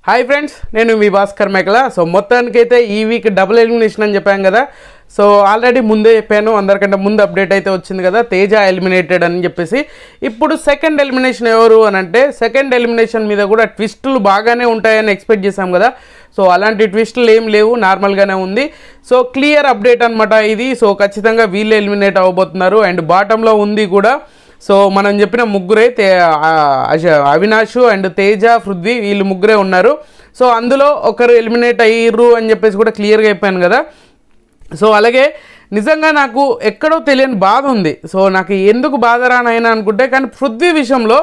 Hi friends, నేను మీ భాస్కర్ మేకల. So మొత్తానికైతే ఈ వీక్ డబుల్ ఎలిమినేషన్ అని చెప్పాను కదా. సో ఆల్రెడీ ముందే చెప్పాను, అందరికంటే ముందు అప్డేట్ అయితే వచ్చింది కదా, తేజ ఎలిమినేటెడ్ అని చెప్పేసి. ఇప్పుడు సెకండ్ ఎలిమినేషన్ ఎవరు అని అంటే, సెకండ్ ఎలిమినేషన్ మీద కూడా ట్విస్టులు బాగానే ఉంటాయని ఎక్స్పెక్ట్ చేశాం కదా. సో అలాంటి ట్విస్టులు ఏం లేవు, నార్మల్గానే ఉంది. సో క్లియర్ అప్డేట్ అనమాట ఇది. సో ఖచ్చితంగా వీళ్ళు ఎలిమినేట్ అవ్వబోతున్నారు. అండ్ బాటంలో ఉంది కూడా. సో మనం చెప్పిన ముగ్గురే, అవినాష్ అండ్ తేజ, పృథ్వీ, వీళ్ళు ముగ్గురే ఉన్నారు. సో అందులో ఒకరు ఎలిమినేట్ అయ్యారు అని చెప్పేసి కూడా క్లియర్గా చెప్పాను కదా. సో అలాగే నిజంగా నాకు ఎక్కడో తెలియని బాధ ఉంది. సో నాకు ఎందుకు బాధ రానైనా అనుకుంటే, కానీ పృథ్వీ విషయంలో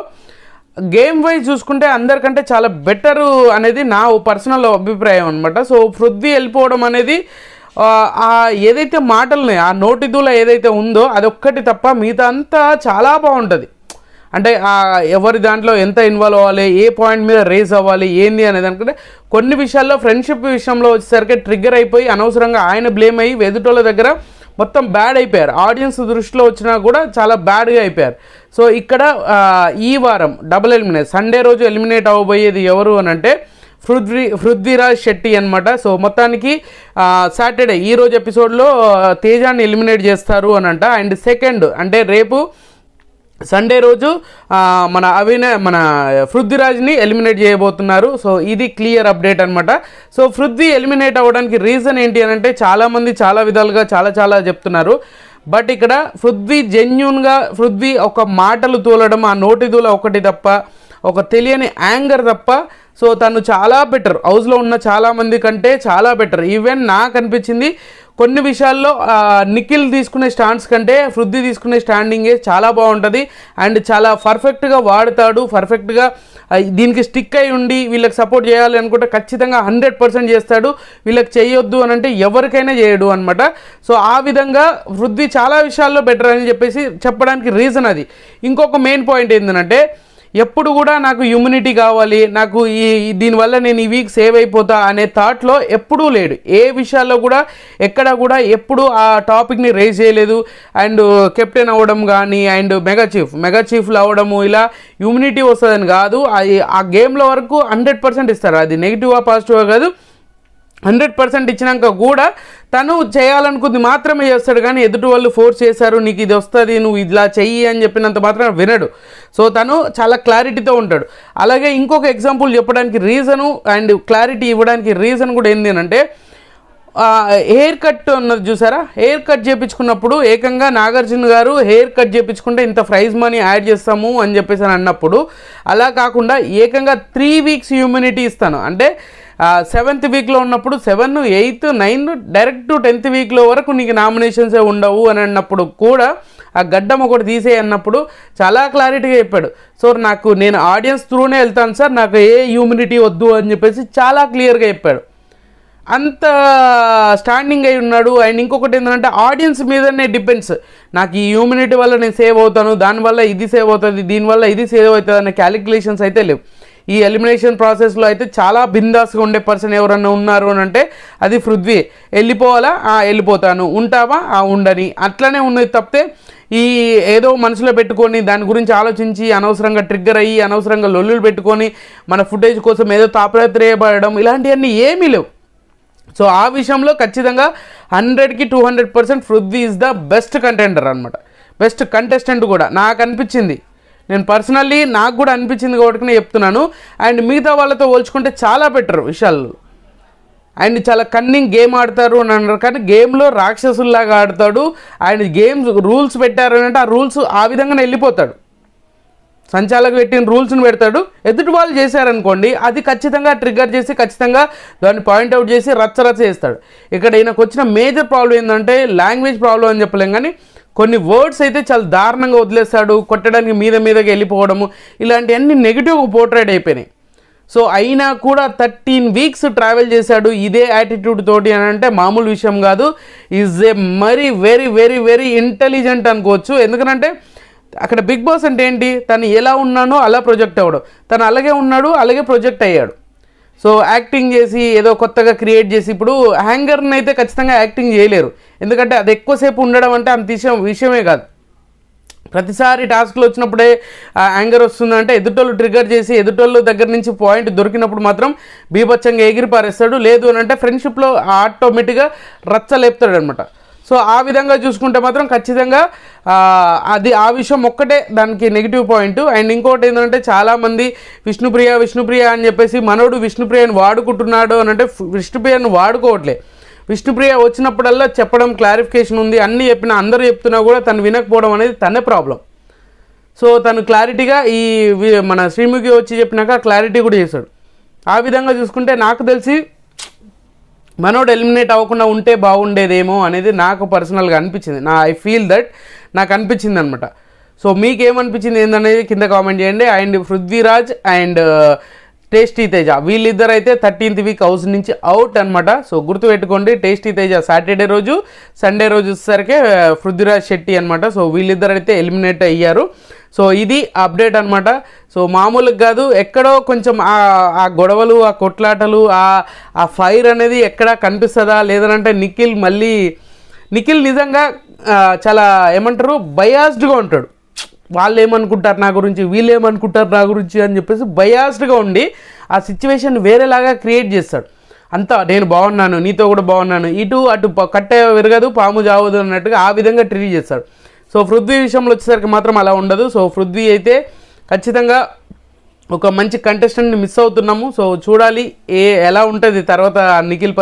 గేమ్ వైజ్ చూసుకుంటే అందరికంటే చాలా బెటరు అనేది నా పర్సనల్ అభిప్రాయం అనమాట. సో పృథ్వీ వెళ్ళిపోవడం అనేది ఏదైతే మాటలున్నాయి, ఆ నోటిదూల ఏదైతే ఉందో అదొక్కటి తప్ప మిగతా అంతా చాలా బాగుంటుంది. అంటే ఎవరి దాంట్లో ఎంత ఇన్వాల్వ్ అవ్వాలి, ఏ పాయింట్ మీద రేస్ అవ్వాలి, ఏంది అనేది అనుకుంటే, కొన్ని విషయాల్లో ఫ్రెండ్షిప్ విషయంలో వచ్చేసరికి ట్రిగ్గర్ అయిపోయి అనవసరంగా ఆయన బ్లేమ్ అయ్యి ఎదుటోళ్ళ దగ్గర మొత్తం బ్యాడ్ అయిపోయారు. ఆడియన్స్ దృష్టిలో వచ్చినా కూడా చాలా బ్యాడ్గా అయిపోయారు. సో ఇక్కడ ఈ వారం డబుల్ ఎలిమినేట్, సండే రోజు ఎలిమినేట్ అవ్వబోయేది ఎవరు అని అంటే పృథ్వీరాజ్ శెట్టి అనమాట. సో మొత్తానికి సాటర్డే ఈరోజు ఎపిసోడ్లో తేజాన్ని ఎలిమినేట్ చేస్తారు అని అంట. అండ్ సెకండ్ అంటే రేపు సండే రోజు మన పృథ్వీరాజ్ని ఎలిమినేట్ చేయబోతున్నారు. సో ఇది క్లియర్ అప్డేట్ అనమాట. సో పృథ్వీ ఎలిమినేట్ అవ్వడానికి రీజన్ ఏంటి అని అంటే, చాలామంది చాలా విధాలుగా చాలా చెప్తున్నారు. బట్ ఇక్కడ పృథ్వీ జెన్యూన్గా, పృథ్వీ ఒక మాటలు తోలడం, ఆ నోటి దూల ఒకటి తప్ప, ఒక తెలియని యాంగర్ తప్ప, సో తను చాలా బెటర్, హౌస్లో ఉన్న చాలామంది కంటే చాలా బెటర్. ఈవెన్ నాకు అనిపించింది కొన్ని విషయాల్లో నిఖిల్ తీసుకునే స్టాండ్స్ కంటే పృథ్వీ తీసుకునే స్టాండింగే చాలా బాగుంటుంది. అండ్ చాలా పర్ఫెక్ట్గా వాడతాడు, పర్ఫెక్ట్గా దీనికి స్టిక్ అయి ఉండి వీళ్ళకి సపోర్ట్ చేయాలి అనుకుంటే ఖచ్చితంగా 100% చేస్తాడు. వీళ్ళకి చేయొద్దు అని అంటే ఎవరికైనా చేయడు అనమాట. సో ఆ విధంగా పృథ్వీ చాలా విషయాల్లో బెటర్ అని చెప్పేసి చెప్పడానికి రీజన్ అది. ఇంకొక మెయిన్ పాయింట్ ఏంటంటే, ఎప్పుడు కూడా నాకు ఇమ్యూనిటీ కావాలి, నాకు దీనివల్ల నేను ఈ వీక్ సేవ్ అయిపోతా అనే థాట్లో ఎప్పుడూ లేడు. ఏ విషయాల్లో కూడా ఎక్కడ కూడా ఎప్పుడు ఆ టాపిక్ని రేజ్ చేయలేదు. అండ్ కెప్టెన్ అవ్వడం కానీ, అండ్ మెగా చీఫ్లు అవ్వడము, ఇలా ఇమ్యూనిటీ వస్తుందని కాదు. ఆ గేమ్లో వరకు 100% ఇస్తారు. అది నెగిటివా పాజిటివా కాదు, 100% ఇచ్చినాక కూడా తను చేయాలనుకుంది మాత్రమే చేస్తాడు. కానీ ఎదుటి వాళ్ళు ఫోర్స్ చేశారు, నీకు ఇది వస్తుంది, నువ్వు ఇలా చెయ్యి అని చెప్పినంత మాత్రం వినడు. సో తను చాలా క్లారిటీతో ఉంటాడు. అలాగే ఇంకొక ఎగ్జాంపుల్ చెప్పడానికి రీజను అండ్ క్లారిటీ ఇవ్వడానికి రీజన్ కూడా ఏంటి అంటే, హెయిర్ కట్ ఉన్నది చూసారా, హెయిర్ కట్ చేయించుకున్నప్పుడు ఏకంగా నాగార్జున గారు హెయిర్ కట్ చేయించుకుంటే ఇంత ప్రైజ్ మనీ యాడ్ చేస్తాము అని చెప్పేసి అన్నప్పుడు, అలా కాకుండా ఏకంగా 3 వీక్స్ ఇమ్యూనిటీ ఇస్తాను అంటే 7th వీక్లో ఉన్నప్పుడు 7, 8, 9 డైరెక్ట్ 10th వీక్లో వరకు నీకు నామినేషన్సే ఉండవు అని అన్నప్పుడు కూడా ఆ గడ్డం ఒకటి తీసే అన్నప్పుడు చాలా క్లారిటీగా చెప్పాడు. సో నేను ఆడియన్స్ త్రూనే వెళ్తాను సార్, నాకు ఏ ఇమ్యూనిటీ వద్దు అని చెప్పేసి చాలా క్లియర్గా చెప్పాడు. అంత స్టాండింగ్ అయి ఉన్నాడు. అండ్ ఇంకొకటి ఏంటంటే, ఆడియన్స్ మీదనే డిపెండ్స్. నాకు ఈ ఇమ్యూనిటీ వల్ల నేను సేవ్ అవుతాను, దానివల్ల ఇది సేవ్ అవుతుంది, దీనివల్ల ఇది సేవ్ అవుతుంది అనే క్యాలిక్యులేషన్స్ అయితే లేవు. ఈ ఎలిమినేషన్ ప్రాసెస్లో అయితే చాలా బిందాస్గా ఉండే పర్సన్ ఎవరన్నా ఉన్నారు అని అంటే అది పృథ్వీ. వెళ్ళిపోవాలా, వెళ్ళిపోతాను, ఉంటావా, ఉండని, అట్లనే ఉన్నది తప్పితే ఈ ఏదో మనసులో పెట్టుకొని దాని గురించి ఆలోచించి అనవసరంగా ట్రిగ్గర్ అయ్యి అనవసరంగా లొల్లులు పెట్టుకొని మన ఫుటేజ్ కోసం ఏదో తాపత్రయపడడం ఇలాంటివన్నీ ఏమీ లేవు. సో ఆ విషయంలో ఖచ్చితంగా 100కి 200% Prithvi is the best contender అనమాట, బెస్ట్ కంటెస్టెంట్ కూడా నాకు అనిపించింది. నేను పర్సనల్లీ నాకు కూడా అనిపించింది కాబట్టి నేను చెప్తున్నాను. అండ్ మిగతా వాళ్ళతో పోల్చుకుంటే చాలా బెటర్ విషయాలు. అండ్ చాలా కన్నింగ్ గేమ్ ఆడతారు అని అన్నారు, కానీ గేమ్లో రాక్షసుల్లాగా ఆడతాడు. అండ్ గేమ్స్ రూల్స్ పెట్టారు అని అంటే ఆ రూల్స్ ఆ విధంగానే వెళ్ళిపోతాడు. సంచాలకు పెట్టిన రూల్స్ని పెడతాడు, ఎదుటి వాళ్ళు చేశారనుకోండి అది ఖచ్చితంగా ట్రిగ్గర్ చేసి ఖచ్చితంగా దాన్ని పాయింట్అవుట్ చేసి రచ్చ చేస్తాడు. ఇక్కడ ఈయనకు వచ్చిన మేజర్ ప్రాబ్లం ఏంటంటే లాంగ్వేజ్ ప్రాబ్లం అని చెప్పలేం, కానీ కొన్ని వర్డ్స్ అయితే చాలా దారుణంగా వదిలేస్తాడు, కొట్టడానికి మీదకి వెళ్ళిపోవడము, ఇలాంటివన్నీ నెగిటివ్గా పోర్ట్రేట్ అయిపోయినాయి. సో అయినా కూడా 13 వీక్స్ ట్రావెల్ చేశాడు ఇదే యాటిట్యూడ్ తోటి అని అంటే మామూలు విషయం కాదు. ఈజ్ ఏ వెరీ ఇంటెలిజెంట్ అనుకోవచ్చు. ఎందుకంటే అక్కడ బిగ్ బాస్ అంటే ఏంటి, తను ఎలా ఉన్నానో అలా ప్రొజెక్ట్ అవ్వడం, తను అలాగే ఉన్నాడు, అలాగే ప్రొజెక్ట్ అయ్యాడు. సో యాక్టింగ్ చేసి ఏదో కొత్తగా క్రియేట్ చేసి, ఇప్పుడు హ్యాంగర్ని అయితే ఖచ్చితంగా యాక్టింగ్ చేయలేరు, ఎందుకంటే అది ఎక్కువసేపు ఉండడం అంటే అంత విషయమే కాదు. ప్రతిసారి టాస్క్లు వచ్చినప్పుడే యాంగర్ వస్తుందంటే ఎదుటోళ్ళు ట్రిగర్ చేసి ఎదుటోళ్ళు దగ్గర నుంచి పాయింట్ దొరికినప్పుడు మాత్రం బీభత్సంగా ఎగిరి పారేస్తాడు. లేదు అని అంటే ఫ్రెండ్షిప్లో ఆటోమేటిక్గా రచ్చలేపుతాడు అనమాట. సో ఆ విధంగా చూసుకుంటే మాత్రం ఖచ్చితంగా అది ఆ విషయం ఒక్కటే దానికి నెగిటివ్ పాయింట్. అండ్ ఇంకోటి ఏంటంటే చాలామంది విష్ణుప్రియ అని చెప్పేసి మనోడు విష్ణుప్రియని వాడుకుంటున్నాడు అని అంటే విష్ణుప్రియని వాడుకోవట్లే. విష్ణుప్రియ వచ్చినప్పుడల్లా చెప్పడం, క్లారిఫికేషన్ ఉంది, అన్నీ చెప్పినా అందరూ చెప్తున్నా కూడా తను వినకపోవడం అనేది తనే ప్రాబ్లం. సో తను క్లారిటీగా మన శ్రీముఖి వచ్చి చెప్పినాక క్లారిటీ కూడా చేశాడు. ఆ విధంగా చూసుకుంటే నాకు తెలిసి మనోడు ఎలిమినేట్ అవ్వకుండా ఉంటే బాగుండేదేమో అనేది నాకు పర్సనల్గా అనిపించింది. ఐ ఫీల్ దట్ నాకు అనిపించింది అనమాట. సో మీకేమనిపించింది ఏందనేది కింద కామెంట్ చేయండి. And Prithviraj and tasty Teja వీళ్ళిద్దరు అయితే 13th వీక్ హౌస్ నుంచి అవుట్ అనమాట. సో గుర్తుపెట్టుకోండి, టేస్టీ తేజ సాటర్డే రోజు, సండే రోజు వచ్చేసరికి పృథ్వీరాజ్ శెట్టి అనమాట. సో వీళ్ళిద్దరు అయితే ఎలిమినేట్ అయ్యారు. సో ఇది అప్డేట్ అనమాట. సో మామూలుగా కాదు, ఎక్కడో కొంచెం ఆ గొడవలు, ఆ కొట్లాటలు, ఆ ఫైర్ అనేది ఎక్కడా కనిపిస్తుందా లేదనంటే నిఖిల్ నిజంగా చాలా ఏమంటారు బయాస్డ్గా ఉంటాడు. వాళ్ళు ఏమనుకుంటారు నా గురించి, వీళ్ళు ఏమనుకుంటారు నా గురించి అని చెప్పేసి బయాస్డ్గా ఉండి ఆ సిచ్యువేషన్ వేరేలాగా క్రియేట్ చేస్తాడు. అంతా నేను బాగున్నాను, నీతో కూడా బాగున్నాను, ఇటు అటు కట్టే విరగదు పాము జావదు అన్నట్టుగా ఆ విధంగా ట్రీట్ చేస్తాడు. సో పృథ్వీ విషయంలో వచ్చేసరికి మాత్రం అలా ఉండదు. సో పృథ్వీ అయితే ఖచ్చితంగా ఒక మంచి కంటెస్టెంట్ని మిస్ అవుతున్నాము. సో చూడాలి ఎలా ఉంటుంది తర్వాత నిఖిల్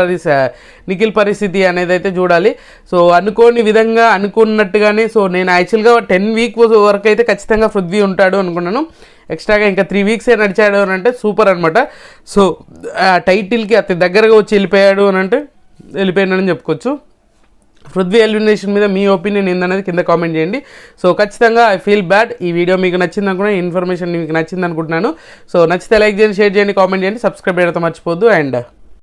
పరిస్థితి అనేది అయితే చూడాలి. సో అనుకోని విధంగా అనుకున్నట్టుగానే సో నేను యాక్చువల్గా 10 వీక్స్ వరకు అయితే ఖచ్చితంగా పృథ్వీ ఉంటాడు అనుకున్నాను. ఎక్స్ట్రాగా ఇంకా 3 వీక్సే నడిచాడు అని అంటే సూపర్ అనమాట. సో టైటిల్కి అతి దగ్గరగా వచ్చి వెళ్ళిపోయాడని చెప్పుకోవచ్చు. పృథ్వీ ఎలిమినేషన్ మీద మీ ఒపీనియన్ ఏందనేది కింద కామెంట్ చేయండి. సో ఖచ్చితంగా ఐ ఫీల్ బ్యాడ్. ఈ వీడియో మీకు నచ్చింది అనుకున్నా, ఇన్ఫర్మేషన్ మీకు నచ్చింది అనుకుంటున్నాను. సో నచ్చితే లైక్ చేయండి, షేర్ చేయండి, కామెంట్ చేయండి, సబ్స్క్రైబ్ చేయడం మర్చిపోద్దు. అండ్